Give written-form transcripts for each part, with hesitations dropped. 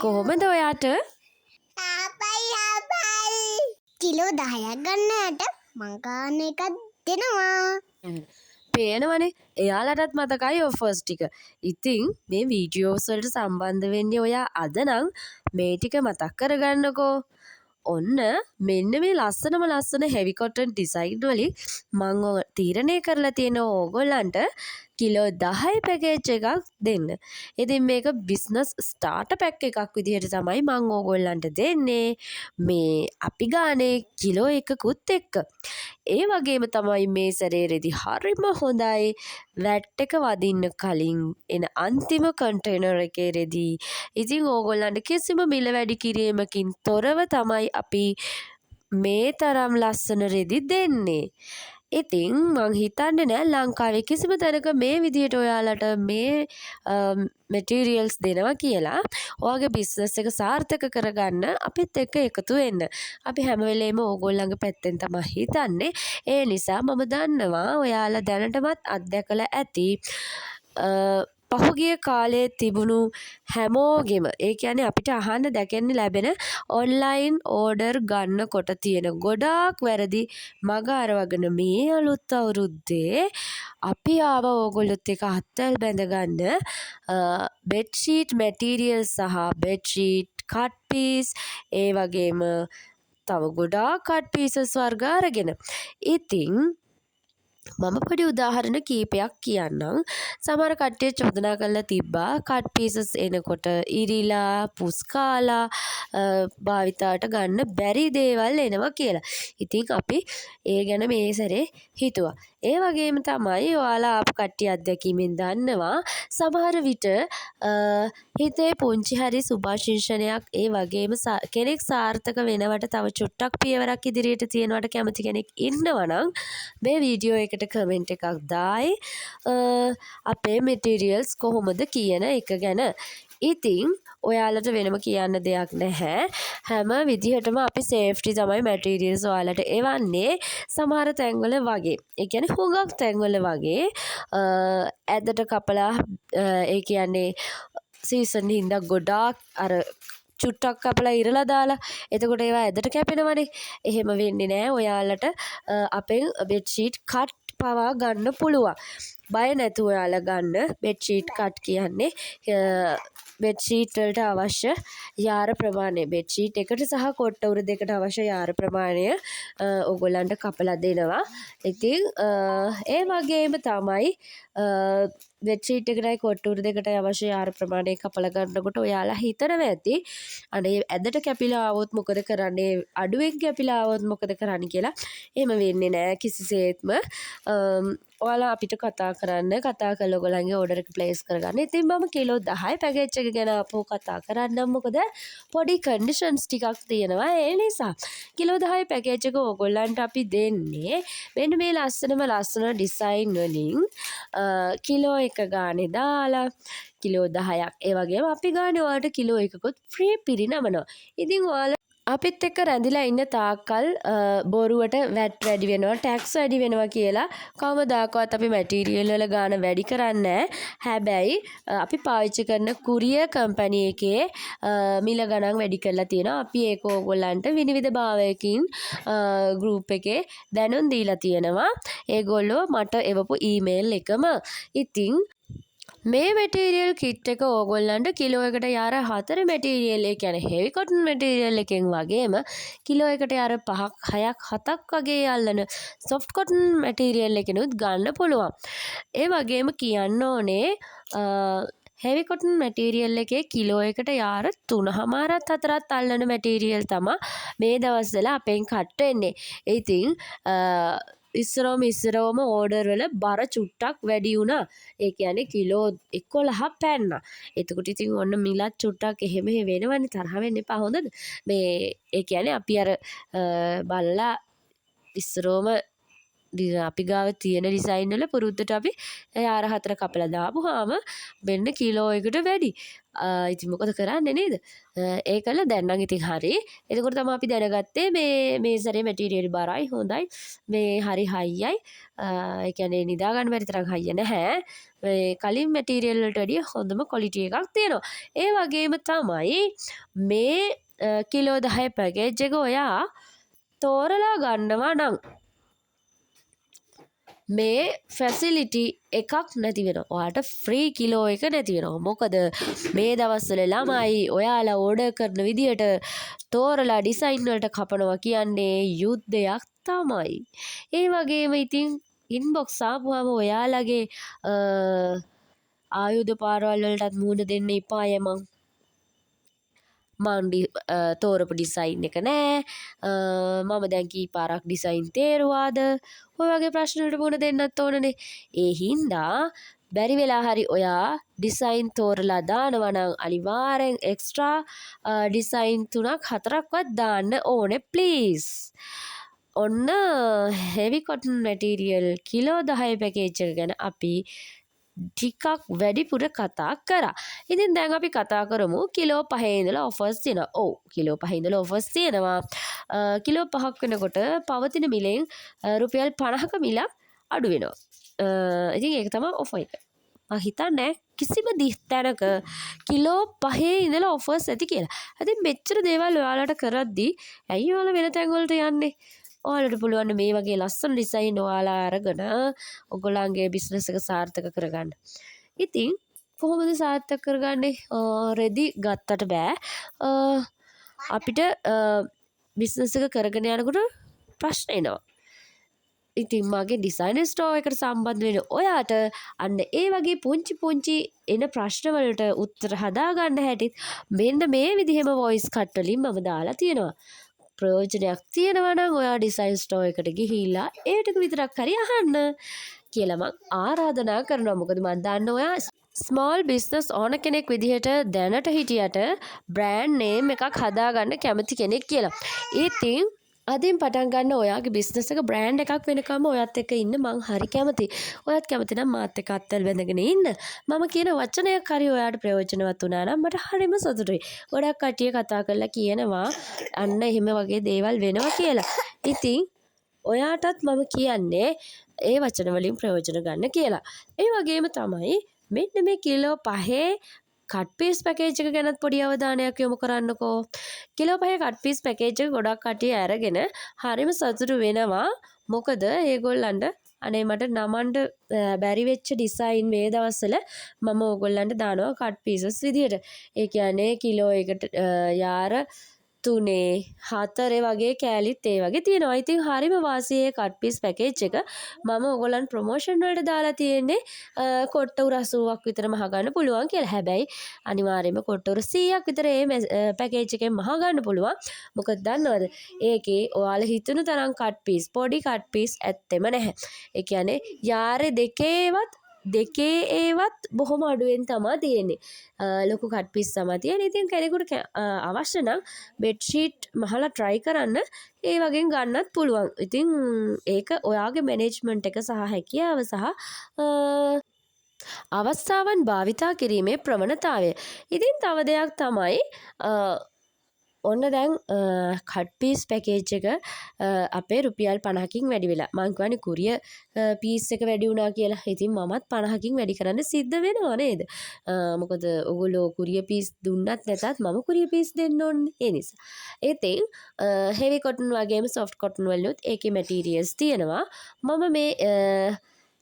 කොහොමද ඔයාට? කිලෝ 10ක් ගන්නට මං ගන්න එකක් දෙනවා. පේනවනේ එයාලටත් මතකයි ඔෆර්ස් ටික. ඉතින් මේ වීඩියෝස් වලට සම්බන්ධ වෙන්නේ ඔයා අද නම් මේ ටික මතක් කරගන්නකෝ. ඔන්න මෙන්න මේ ලස්සන හෙවි කොටන් ඩිසයින් වලින් මම තීරණය කරලා තියෙන ඕගොල්ලන්ට කිලෝ 10 පැකේජ් එකක් දෙන්න. ඉතින් මේක බිස්නස් ස්ටාර්ටර් පැක් එකක් විදිහට තමයි මම ඕගොල්ලන්ට දෙන්නේ. මේ අපි ගානේ කිලෝ එකකුත් එක්ක. ඒ වගේම තමයි මේ සැරේරෙදි හරිම හොඳයි. වැට් එක වදින්න කලින් එන අන්තිම කන්ටේනර් එකේ රෙදි. ඉතින් ඕගොල්ලන්ට කිසිම මිල වැඩි කිරීමකින් තොරව තමයි අපි මේ තරම් ලස්සන රෙදි දෙන්නේ. ඉතින් මං හිතන්නේ නෑ ලංකාවේ කිසිම තැනක මේ විදිහට ඔයාලට මේ මැටීරියල්ස් දෙනවා කියලා. ඔයාගේ බිස්නස් එක සාර්ථක කරගන්න අපිත් එක්ක එකතු වෙන්න. අපි හැම වෙලේම ඕගොල්ලන්ගේ පැත්තෙන් තමයි හිතන්නේ. ඒ නිසා මම දන්නවා ඔයාලා දැනටමත් අත්දැකලා ඇති පහුගිය කාලේ තිබුණු හැමෝගෙම ඒ කියන්නේ අපිට අහන්න දැකෙන්න ලැබෙන ඔන්ලයින් ඕඩර් ගන්නකොට තියෙන ගොඩාක් වැරදි මග අරවගෙන මේ අලුත් අවුරුද්දේ අපි ආව ඕගොල්ලොත් එක අත්වැල් බැඳගන්න බෙඩ්ෂීට් මැටීරියල් සහ බෙඩ්ෂීට් කට් පීස් ඒ වගේම තව ගොඩාක් කට් පීසස් වර්ග අරගෙන. ඉතින් මම පොඩි උදාහරණ කීපයක් කියන්නම්. සමහර කට්ටිය චෝදනා කරලා තිබ්බා කට් පීසස් එනකොට ඉරිලා පුස් කාලා භාවිතාවට ගන්න බැරි දේවල් එනවා කියලා. ඉතින් අපි ඒ ගැන මේ සැරේ හිතුවා. ඒ වගේම තමයි ඔයාලා ආපු කට්ටිය අත්දැකීමෙන් දන්නවා සමහර විට හිතේ පුංචි හරි සුභාශිංසනයක් ඒ වගේම කෙනෙක් සාර්ථක වෙනවට තව චුට්ටක් පියවරක් ඉදිරියට තියනවට කැමති කෙනෙක් ඉන්නවා නම් මේ වීඩියෝ එකට කමෙන්ට් එකක් දායි අපේ මැටීරියල්ස් කොහොමද කියන එක ගැන. ඉතින් ඔයාලට වෙනම කියන්න දෙයක් නැහැ. හැම විදිහටම අපි සේෆ්ටි තමයි මැටීරියල්ස් ඔයාලට එවන්නේ. සමහර තැන්වල වගේ. ඒ කියන්නේ හුඟක් තැන්වල වගේ ඇදට කපලා ඒ කියන්නේ සීසන් හින්දා ගොඩාක් අර චුට්ටක් කපලා ඉරලා දාලා එතකොට ඒවා ඇදට කැපෙනවනේ. එහෙම වෙන්නේ නැහැ. ඔයාලට අපෙන් බෙඩ්ෂීට් කට් පවා ගන්න පුළුවන්. බය නැතුව ඔයාලා ගන්න බෙඩ්ෂීට් කට් කියන්නේ බෙඩ්ෂීට් වලට අවශ්‍ය යාර ප්‍රමාණය බෙඩ්ෂීට් එකට සහ කොට්ට උර දෙකට අවශ්‍ය යාර ප්‍රමාණය ඕගොල්ලන්ට කපලා දෙනවා. ඉතින් ඒ වගේම තමයි බෙඩ්ෂීට් එකටයි කොට්ට උර දෙකටයි අවශ්‍ය යාර ප්‍රමාණය කපලා ගන්නකොට ඔයාලා හිතනවා ඇති අනේ ඇදට කැපිලා આવොත් මොකද කරන්නේ අඩුවෙන් කැපිලා આવොත් මොකද කරන්නේ කියලා. එහෙම වෙන්නේ නැහැ කිසිසේත්ම. ඔයාලා අපිට කතා කරලා ඔයගොල්ලන්ගේ ඕඩර් එක ප්ලේස් කරගන්න. ඉතින් මම කිලෝ 10 පැකේජ් එක ගැන අපෝ කතා කරන්නම්. මොකද පොඩි කන්ඩිෂන්ස් ටිකක් තියෙනවා. ඒ නිසා කිලෝ 10 පැකේජ් එක ඕගොල්ලන්ට අපි දෙන්නේ මෙන්න මේ ලස්සන ඩිසයින් වලින් කිලෝ එක ගානේ දාලා කිලෝ 10ක් ඒ වගේම අපි ගානේ ඔයාලට කිලෝ එකකුත් ෆ්‍රී පිරිනමනවා. ඉතින් ඔයාලා අපිත් එක්ක රැඳිලා ඉන්න තාක්කල් බොරුවට වැට් වැඩි වෙනවා ටැක්ස් වැඩි වෙනවා කියලා කවමදාකවත් අපි මැටීරියල් වල ගාන වැඩි කරන්නේ නැහැ. හැබැයි අපි පාවිච්චි කරන කුරියර් කම්පැනි එකේ මිල ගණන් වැඩි කරලා තියෙනවා. අපි ඒක ඕගොල්ලන්ට විනිවිද භාවයකින් ගෲප් එකේ දැනුම් දීලා තියෙනවා. ඒගොල්ලෝ මට එවපු ඊමේල් එකම. ඉතින් මේ මැටීරියල් කිට් එක ඕගොල්ලන්ට කිලෝ එකට යාර 4 මැටීරියල් ඒ කියන්නේ හෙවි කොටන් මැටීරියල් එකෙන් වගේම කිලෝ එකට යාර 5ක් 6ක් 7ක් වගේ අල්ලන සොෆ්ට් කොටන් මැටීරියල් එකනොත් ගන්න පුළුවන්. ඒ වගේම කියන්න ඕනේ හෙවි කොටන් මැටීරියල් එකේ කිලෝ එකට යාර 3මාරත් 4ත් අල්ලන මැටීරියල් තමයි මේ දවස්වල අපෙන් කට් වෙන්නේ. ඉතින් ඉස්සරවම ඕඩර් වල බර චුට්ටක් වැඩි වුණා. ඒ කියන්නේ කිලෝ 11ක් පැන්නා. එතකොට ඉතින් ඔන්න මිලත් චුට්ටක් එහෙම වෙනවනේ තරහ වෙන්න එපා හොඳද? මේ ඒ කියන්නේ අපි අර බලලා ඉස්සරවම අපි ගාව තියෙන ඩිසයින් වල පුරුද්දට අපි ආර හතර කපලා දාපුවාම මෙන්න කිලෝ එකට වැඩි. ඉතින් මොකද කරන්නේ නේද? ඒකල දැන් නම් ඉතින් හරි. එතකොට තමයි අපි දැනගත්තේ මේ සැරේ මැටීරියල් බරයි හොඳයි. මේ හරි හයියයි. ඒ කියන්නේ නිදා ගන්න බැරි තරම් හයිය නැහැ. මේ කලින් මැටීරියල් වලට වැඩිය හොඳම ක්වොලිටි එකක් තියෙනවා. ඒ වගේම තමයි මේ කිලෝ 10 පැකේජ් එක ඔයා තෝරලා ගන්නවා නම් මේ ෆැසිලිටි එකක් නැති වෙනවා. ඔයාලට ෆ්‍රී කිලෝ එක නැති වෙනවා. මොකද මේ දවස්වල ළමයි ඔයාලා ඕඩර් කරන විදියට තෝරලා ඩිසයින් වලට කපනවා කියන්නේ යුද්ධයක් තමයි. ඒ වගේම ඉතින් ඉන්බොක්ස් ආපුවාම ඔයාලගේ ආයුධ පාරවල් වලටත් මුහුණ දෙන්න එපාය මං තෝරපු ඩිසයින් එක නෑ. මම දැන් කී පාරක් ඩිසයින් තේරුවාද? ඔය වගේ ප්‍රශ්න වලට මුහුණ දෙන්නත් ඕනනේ. ඒ හින්දා බැරි වෙලා හරි ඔයා ඩිසයින් තෝරලා දානවා නම් අනිවාර්යෙන් එක්ස්ට්‍රා ඩිසයින් 3ක් 4ක්වත් දාන්න ඕනේ ප්ලීස්. ඔන්න හෙවි කොටන් මැටීරියල් කිලෝ 10 පැකේජ් එක ගැන අපි ටිකක් වැඩිපුර කතා කරා. ඉතින් දැන් අපි කතා කරමු කිලෝ 5 ඉඳලා ඔෆර්ස් තියෙනවා. ඔව් කිලෝ 5 ඉඳලා ඔෆර්ස් තියෙනවා. කිලෝ 5ක් වෙනකොට පවතින මිලෙන් රුපියල් 50ක මිලක් අඩු වෙනවා. ඉතින් ඒක තමයි ඔෆර් එක. මම හිතන්නේ කිසිම තැනක කිලෝ 5 ඉඳලා ඔෆර්ස් ඇති කියලා. ඉතින් මෙච්චර දේවල් ඔයාලට කරද්දී ඇයි ඔයාලා වෙන තැන් වලට යන්නේ? ඔයාලට පුළුවන් මේ වගේ ලස්සන ඩිසයින් ඔයාලා අරගෙන ඔයගොල්ලන්ගේ බිස්නස් එක සාර්ථක කරගන්න. ඉතින් කොහොමද සාර්ථක කරගන්නේ? රෙදි ගත්තට බෑ. අපිට බිස්නස් එක කරගෙන යනකොට ප්‍රශ්න එනවා. ඉතින් මගේ ඩිසයිනර් ස්ටෝර් එකට සම්බන්ධ වෙන ඔයාට අන්න ඒ වගේ පුංචි එන ප්‍රශ්න වලට උත්තර හදාගන්න හැටිත් මෙන්න මේ විදිහම වොයිස් කට් වලින් මම දාලා තියෙනවා. ප්‍රයෝජනයක් තියෙනවා නම් ඔයා ඩිසයින් ස්ටෝර් එකට ගිහිල්ලා ඒ ටික විතරක් හරි අහන්න කියලා මම ආරාධනා කරනවා. මොකද මම දන්නවා ඔයා ස්මෝල් බිස්නස් ඕන කෙනෙක් විදිහට දැනට හිටියට බ්‍රෑන්ඩ් නේම් එකක් හදාගන්න කැමති කෙනෙක් කියලා. ඉතින් අදින් පටන් ගන්න ඔයාගේ බිස්නස් එක බ්‍රෑන්ඩ් එකක් වෙනකම් ඔයත් එක්ක ඉන්න මං හරි කැමතියි. ඔයත් කැමති නම් මාත් එක්ක අත්වල බැඳගෙන ඉන්න. මම කියන වචනයක් හරි ඔයාට ප්‍රයෝජනවත් වුණා නම් මට හරිම සතුටුයි. ගොඩක් කට්ටිය කතා කරලා කියනවා අන්න එහෙම වගේ දේවල් වෙනවා කියලා. ඉතින් ඔයාටත් මම කියන්නේ ඒ වචන වලින් ප්‍රයෝජන ගන්න කියලා. ඒ වගේම තමයි මෙන්න මේ කිලෝ 5 කට් පීස් පැකේජ් එක ගැනත් පොඩි අවධානයක් යොමු කරන්නකෝ. කිලෝ 5 කට් පීස් පැකේජ් එක ගොඩක් කට්ටිය අරගෙන හරිම සතුටු වෙනවා. මොකද ඒගොල්ලන්ට අනේ මට නමන්න බැරි වෙච්ච ඩිසයින් මේ දවස්වල මම ඕගොල්ලන්ට දානවා කට් පීසස් විදියට. ඒ කියන්නේ කිලෝ එකට යාර 3 4 වගේ කෑලිත් ඒ වගේ තියෙනවා. ඉතින් හරිම වාසියේ කට් පීස් පැකේජ් එක මම ඔයගොල්ලන් ප්‍රොමෝෂන් වලට දාලා තියෙන්නේ කොට්ටුර 80ක් විතර මහ ගන්න පුළුවන් කියලා. හැබැයි අනිවාර්යයෙන්ම කොට්ටුර 100ක් විතර මේ පැකේජ් එකෙන් මහ ගන්න පුළුවන්. මොකද දන්නවද? ඒකේ ඔයාලා හිතන තරම් කට් පීස් පොඩි කට් පීස් ඇත්තෙම නැහැ. ඒ කියන්නේ යාරේ දෙකේ ඒවත් බොහොම අඩුවෙන් තමයි තියෙන්නේ. ලොකු කට් පීස් තමයි තියෙන්නේ. ඉතින් කෙනෙකුට අවශ්‍ය නම් බෙඩ්ෂීට් මහලා try කරන්න ඒ වගේ ගන්නත් පුළුවන්. ඉතින් ඒක ඔයාගේ මැනේජ්මන්ට් එක සහ හැකියාව සහ අවස්ථාවන් භාවිතා කිරීමේ ප්‍රවණතාවය. ඉතින් තව දෙයක් තමයි ඔන්න දැන් කට් පීස් පැකේජ් එක අපේ රුපියල් 50කින් වැඩි වෙලා. මං කියන්නේ කුරිය පීස් එක වැඩි වුණා කියලා. ඉතින් මමත් 50කින් වැඩි කරන්න සිද්ධ වෙනවා නේද? මොකද ඔයගොල්ලෝ කුරිය පීස් දුන්නත් නැතත් මම කුරිය පීස් දෙන්න ඕනේ. ඒ නිසා. ඉතින් හෙවි කොටන් වගේම සොෆ්ට් කොටන් වලුත් ඒකේ මැටීරියල්ස් තියෙනවා. මම මේ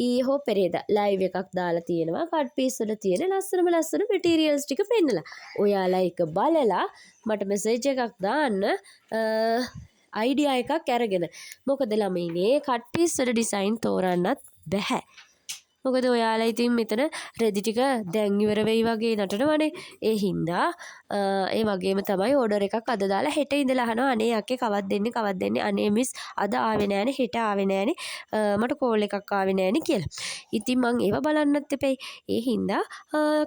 ඊහෝ පෙරේදා ලයිව් එකක් දාලා තියෙනවා. කට් පීස් වල තියෙන ලස්සන මැටීරියල්ස් ටික පෙන්නලා. ඔයාලා ඒක බලලා මට මෙසේජ් එකක් දාන්න අයිඩියා එකක් අරගෙන. මොකද ළමයිනේ කට් පීස් වල ඩිසයින් තෝරන්නත් බැහැ. මොකද ඔයාලා ඉතින් මෙතන රෙදි ටික දැන් ඉවර වෙයි වගේ නටනවනේ. ඒ හින්දා ඒ වගේම තමයි ඕඩර් එකක් අද දාලා හෙට ඉඳලා අහනවා අනේ යකේ කවද්ද දෙන්නේ අනේ මිස් අද ආවේ නෑනේ හෙට ආවේ නෑනේ මට කෝල් එකක් ආවේ නෑනේ කියලා. ඉතින් මං ඒව බලන්නත් එපෙයි. ඒ හින්දා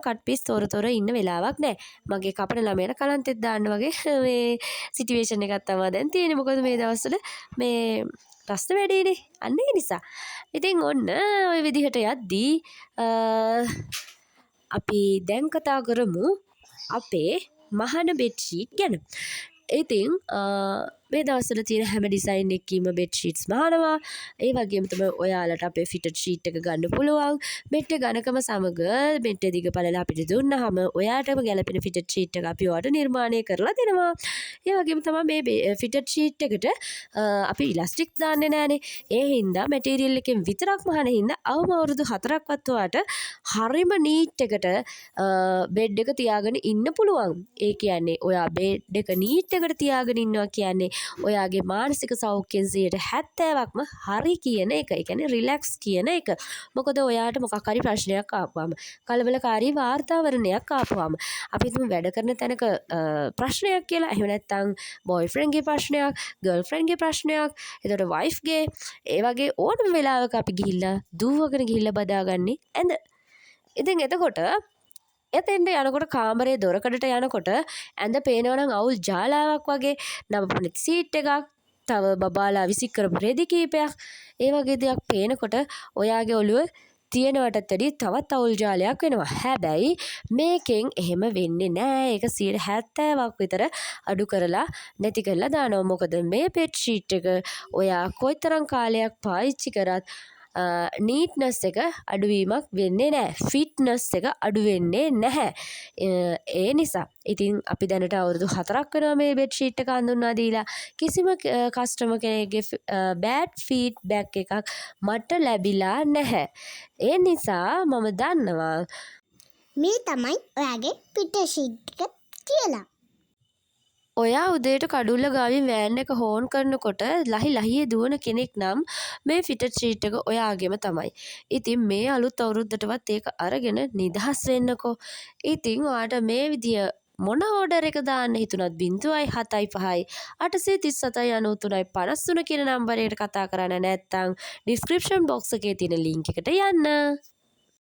කට් පීස් තොර ඉන්න වෙලාවක් නෑ. මගේ කපන ළමයට කලන්තෙත් දාන්න වගේ මේ සිටුේෂන් එකක් තමයි දැන් තියෙන්නේ. මොකද මේ දවස්වල මේ ප්‍රශ්න වැඩිනේ. අන්න ඒ නිසා. ඉතින් ඔන්න ওই විදිහට යද්දී අපි දැන් කතා කරමු අපේ මහන බෙඩ්ෂීට් ගැන. ඉතින් මේ දවස්වල තියෙන හැම ඩිසයින් එකකීම බෙඩ්ෂීට්ස් මහනවා. ඒ වගේම තමයි ඔයාලට අපේ ෆිටඩ් ෂීට් එක ගන්න පුළුවන්. මෙට්ටේ ඝනකම සමග මෙට්ටේ දිග පළල අපිට දුන්නාම ඔයාටම ගැලපෙන ෆිටඩ් ෂීට් එක අපි ඔයාලට නිර්මාණය කරලා දෙනවා. ඒ වගේම තමයි මේ ෆිටඩ් ෂීට් එකට අපි ඉලාස්ටික් දාන්නේ නැහනේ. ඒ හින්දා මැටීරියල් එකෙන් විතරක් මහන හින්දා අවම අවුරුදු 4ක්වත් ඔයාට හරිම නීට් එකට බෙඩ් එක තියාගෙන ඉන්න පුළුවන්. ඒ කියන්නේ ඔයා බෙඩ් එක නීට් එකට තියාගෙන ඉන්නවා කියන්නේ ඔයාගේ මානසික සෞඛ්‍යයෙන් 70%ක්ම හරි කියන එක. ඒ කියන්නේ රිලැක්ස් කියන එක. මොකද ඔයාට මොකක් හරි ප්‍රශ්නයක් ආපුවාම කලබලකාරී වාතාවරණයක් ආපුවාම අපි හිතමු වැඩ කරන තැනක ප්‍රශ්නයක් කියලා. එහෙම නැත්නම් බොයිෆ්‍රෙන්ඩ්ගේ ප්‍රශ්නයක්, ගර්ල්ෆ්‍රෙන්ඩ්ගේ ප්‍රශ්නයක්, එතකොට වයිෆ්ගේ ඒ වගේ ඕනම වෙලාවක අපි ගිහිල්ලා දුවගෙන ගිහිල්ලා බදාගන්නේ ඇඳ. ඉතින් එතකොට එතෙන්ට යනකොට කාමරේ දොරකඩට යනකොට ඇඳ පේනවා නම් අවුල් ජාලාවක් වගේ නවපු නැති සීට් එකක්, තව බබාලා විසි කරපු රෙදි කීපයක්, ඒ වගේ දෙයක් පේනකොට ඔයාගේ ඔළුව තියෙනවටත් වැඩිය තවත් අවුල් ජාලයක් වෙනවා. හැබැයි මේකෙන් එහෙම වෙන්නේ නෑ. ඒක 70%ක් විතර අඩු කරලා නැති කරලා දානවා. මොකද මේ බෙඩ් ෂීට් එක ඔයා කොයිතරම් කාලයක් පාවිච්චි කරත් නීට්නස් එක අඩුවීමක් වෙන්නේ නැහැ. ෆිට්නස් එක අඩු වෙන්නේ නැහැ. ඒ නිසා ඉතින් අපි දැනට අවුරුදු 4ක් වෙනවා මේ බෙඩ් ෂීට් එක හඳුන්වා දීලා. කිසිම කස්ටමර් කෙනෙක්ගේ බෑඩ් ෆීඩ්බැක් එකක් මට ලැබිලා නැහැ. ඒ නිසා මම දන්නවා මේ තමයි ඔයාගේ පිට ෂීට් එක කියලා. ඔයා උදේට කඩුල්ල ගාවින් වෑන් එක හෝන් කරනකොට ලහි ලහියේ දුවන කෙනෙක් නම් මේ ෆිටඩ් ෂීට් එක ඔයාගේම තමයි. ඉතින් මේ අලුත් අවුරුද්දටවත් ඒක අරගෙන නිදහස් වෙන්නකෝ. ඉතින් ඔයාට මේ විදිය මොන ඕඩර් එක දාන්න හිතුණත් 0.75 837 93 53 කියන නම්බරයට කතා කරන්න නැත්නම් ඩිස්ක්‍රිප්ෂන් බොක්ස් එකේ තියෙන ලින්ක් එකට යන්න.